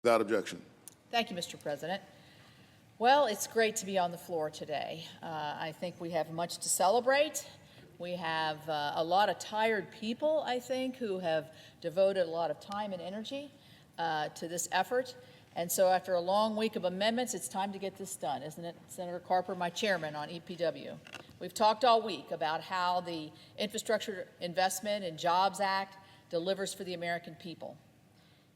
Without objection. Thank you, Mr. President. Well, it's great to be on the floor today. I think we have much to celebrate. We have a lot of tired people, I think, who have devoted a lot of time and energy to this effort. And so after a long week of amendments, it's time to get this done, isn't it, Senator Carper, my chairman on EPW? We've talked all week about how the Infrastructure Investment and Jobs Act delivers for the American people.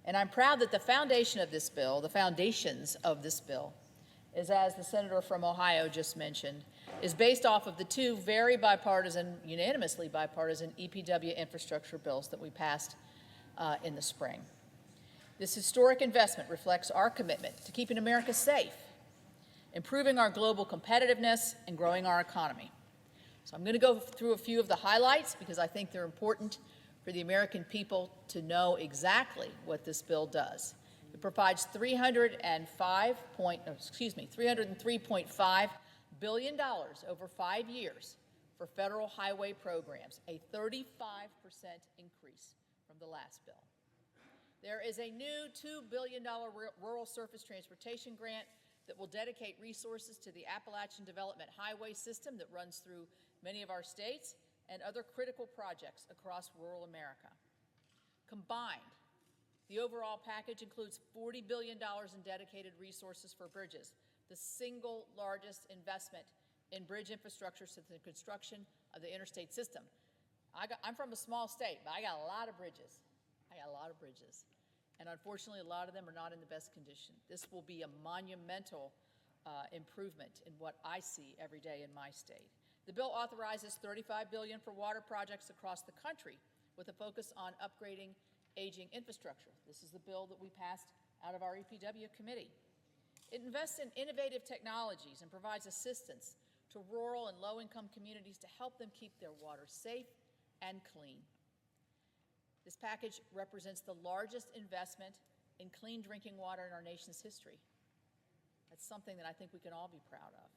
And I'm proud that the foundation of this bill, the foundations of this bill, is, as the senator from Ohio just mentioned, is based off of the two very bipartisan, unanimously bipartisan EPW infrastructure bills that we passed in the spring. This historic investment reflects our commitment to keeping America safe, improving our global competitiveness, and growing our economy. So I'm going to go through a few of the highlights because I think they're important for the American people to know exactly what this bill does. It provides $303.5 billion over 5 years for federal highway programs, a 35% increase from the last bill. There is a new $2 billion rural surface transportation grant that will dedicate resources to the Appalachian Development Highway System that runs through many of our states and other critical projects across rural America. Combined, the overall package includes $40 billion in dedicated resources for bridges, the single largest investment in bridge infrastructure since the construction of the interstate system. I'm from a small state, but I got a lot of bridges. And unfortunately, a lot of them are not in the best condition. This will be a monumental improvement in what I see every day in my state. The bill authorizes $35 billion for water projects across the country with a focus on upgrading aging infrastructure. This is the bill that we passed out of our EPW committee. It invests in innovative technologies and provides assistance to rural and low-income communities to help them keep their water safe and clean. This package represents the largest investment in clean drinking water in our nation's history. That's something that I think we can all be proud of.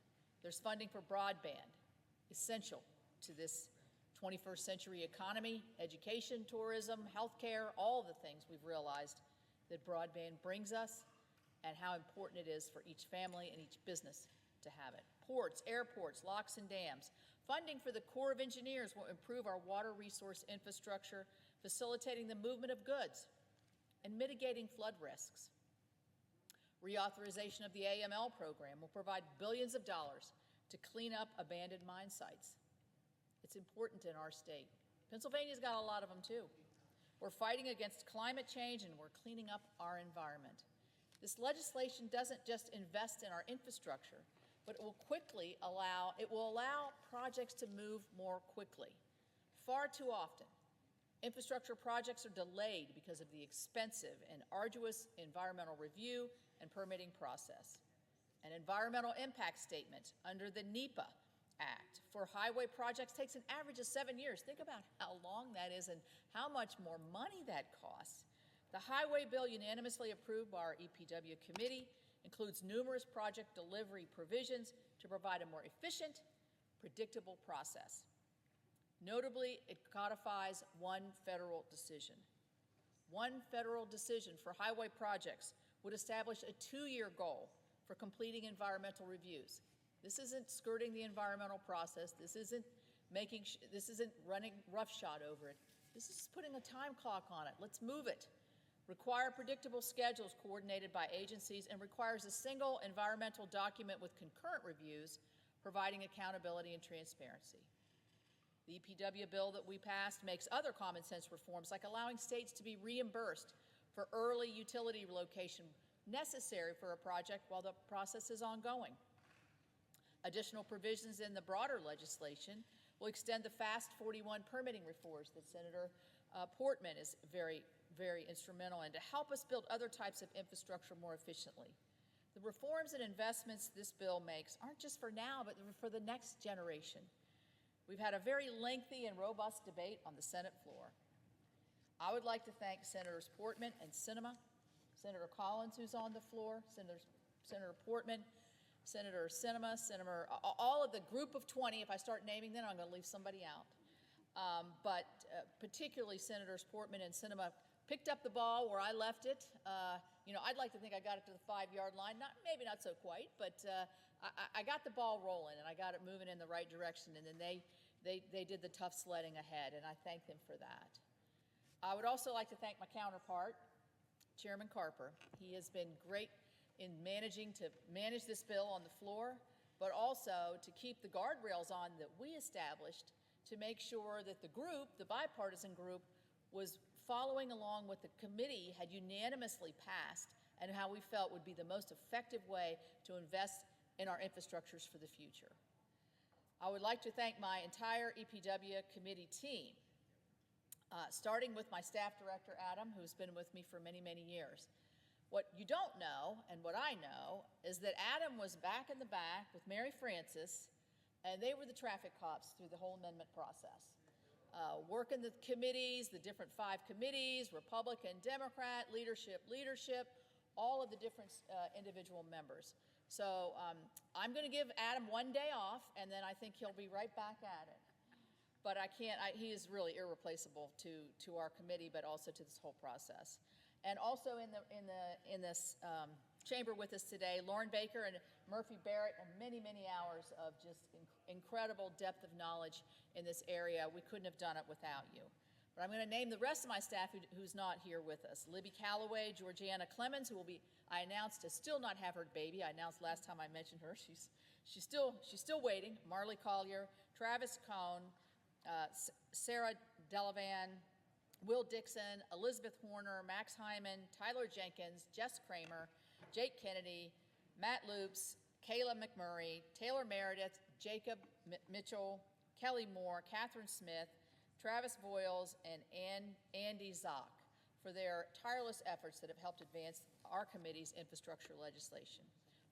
There's funding for broadband, essential to this 21st century economy, education, tourism, healthcare, all the things we've realized that broadband brings us and how important it is for each family and each business to have it. Ports, airports, locks and dams. Funding for the Corps of Engineers will improve our water resource infrastructure, facilitating the movement of goods and mitigating flood risks. Reauthorization of the AML program will provide billions of dollars to clean up abandoned mine sites. It's important in our state. Pennsylvania's got a lot of them too. We're fighting against climate change and we're cleaning up our environment. This legislation doesn't just invest in our infrastructure, but it will allow projects to move more quickly. Far too often, infrastructure projects are delayed because of the expensive and arduous environmental review and permitting process. An environmental impact statement under the NEPA Act for highway projects takes an average of 7 years. Think about how long that is and how much more money that costs. The highway bill unanimously approved by our EPW committee includes numerous project delivery provisions to provide a more efficient, predictable process. Notably, it codifies one federal decision. One federal decision for highway projects would establish a 2-year goal for completing environmental reviews. This isn't skirting the environmental process. This isn't running roughshod over it. This is putting a time clock on it. Let's move it. Require predictable schedules coordinated by agencies and requires a single environmental document with concurrent reviews, providing accountability and transparency. The EPW bill that we passed makes other common sense reforms like allowing states to be reimbursed for early utility relocation necessary for a project while the process is ongoing. Additional provisions in the broader legislation will extend the Fast 41 permitting reforms that Senator Portman is very instrumental in to help us build other types of infrastructure more efficiently. The reforms and investments this bill makes aren't just for now, but for the next generation. We've had a very lengthy and robust debate on the Senate floor. I would like to thank Senators Portman and Sinema, Senator Collins, who's on the floor, Senator Portman, Senator Sinema, all of the group of 20. If I start naming them, I'm going to leave somebody out. But particularly Senators Portman and Sinema picked up the ball where I left it. You know, I'd like to think I got it to the 5-yard line. Maybe not so quite, but I got the ball rolling and I got it moving in the right direction. And then they did the tough sledding ahead, and I thank them for that. I would also like to thank my counterpart, Chairman Carper. He has been great in manage this bill on the floor, but also to keep the guardrails on that we established to make sure that the group, the bipartisan group, was following along what the committee had unanimously passed and how we felt would be the most effective way to invest in our infrastructures for the future. I would like to thank my entire EPW committee team, starting with my staff director, Adam, who's been with me for many, many years. What you don't know, and what I know, is that Adam was back in the back with Mary Frances, and they were the traffic cops through the whole amendment process. Working the committees, the different 5 committees, Republican, Democrat, leadership, all of the different individual members. So I'm going to give Adam 1 day off, and then I think he'll be right back at it. But I can't, he is really irreplaceable to our committee, but also to this whole process. And also in this chamber with us today, Lauren Baker and Murphy Barrett, and many, many hours of just incredible depth of knowledge in this area. We couldn't have done it without you. But I'm going to name the rest of my staff who's not here with us. Libby Calloway, Georgiana Clemens, who will be, I announced, to still not have her baby. I announced last time I mentioned her. She's still waiting. Marley Collier, Travis Cohn, Sarah Delavan, Will Dixon, Elizabeth Horner, Max Hyman, Tyler Jenkins, Jess Kramer, Jake Kennedy, Matt Loops, Kayla McMurray, Taylor Meredith, Jacob Mitchell, Kelly Moore, Catherine Smith, Travis Voiles, and Andy Zock for their tireless efforts that have helped advance our committee's infrastructure legislation.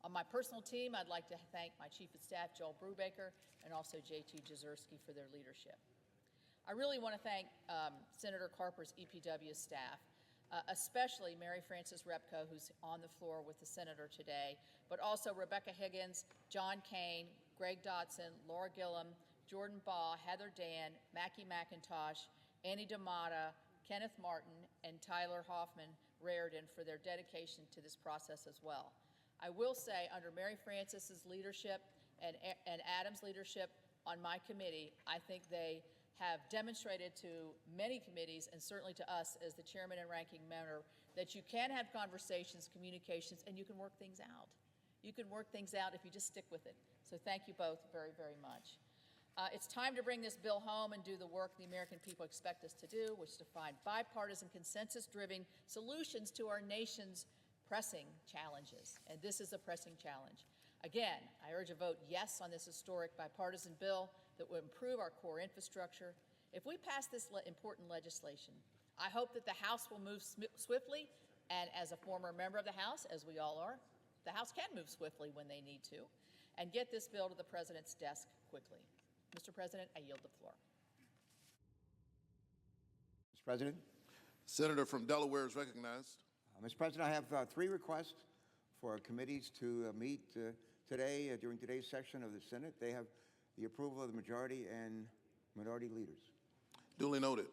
On my personal team, I'd like to thank my Chief of Staff, Joel Brubaker, and also J.T. Jazerski for their leadership. I really want to thank Senator Carper's EPW staff, especially Mary Frances Repko, who's on the floor with the senator today, but also Rebecca Higgins, John Kane, Greg Dotson, Laura Gillum, Jordan Baugh, Heather Dan, Mackie McIntosh, Annie D'Amata, Kenneth Martin, and Tyler Hoffman Raridan for their dedication to this process as well. I will say, under Mary Frances's leadership and Adam's leadership on my committee, I think they have demonstrated to many committees, and certainly to us as the chairman and ranking member, that you can have conversations, communications, and you can work things out. You can work things out if you just stick with it. So thank you both very, very much. It's time to bring this bill home and do the work the American people expect us to do, which is to find bipartisan, consensus-driven solutions to our nation's pressing challenges. And this is a pressing challenge. Again, I urge a vote yes on this historic bipartisan bill that will improve our core infrastructure. If we pass this important legislation, I hope that the House will move swiftly, and as a former member of the House, as we all are, the House can move swiftly when they need to, and get this bill to the President's desk quickly. Mr. President, I yield the floor. Mr. President. Senator from Delaware is recognized. Mr. President, I have 3 requests for committees to meet today during today's session of the Senate. They have the approval of the majority and minority leaders. Duly noted.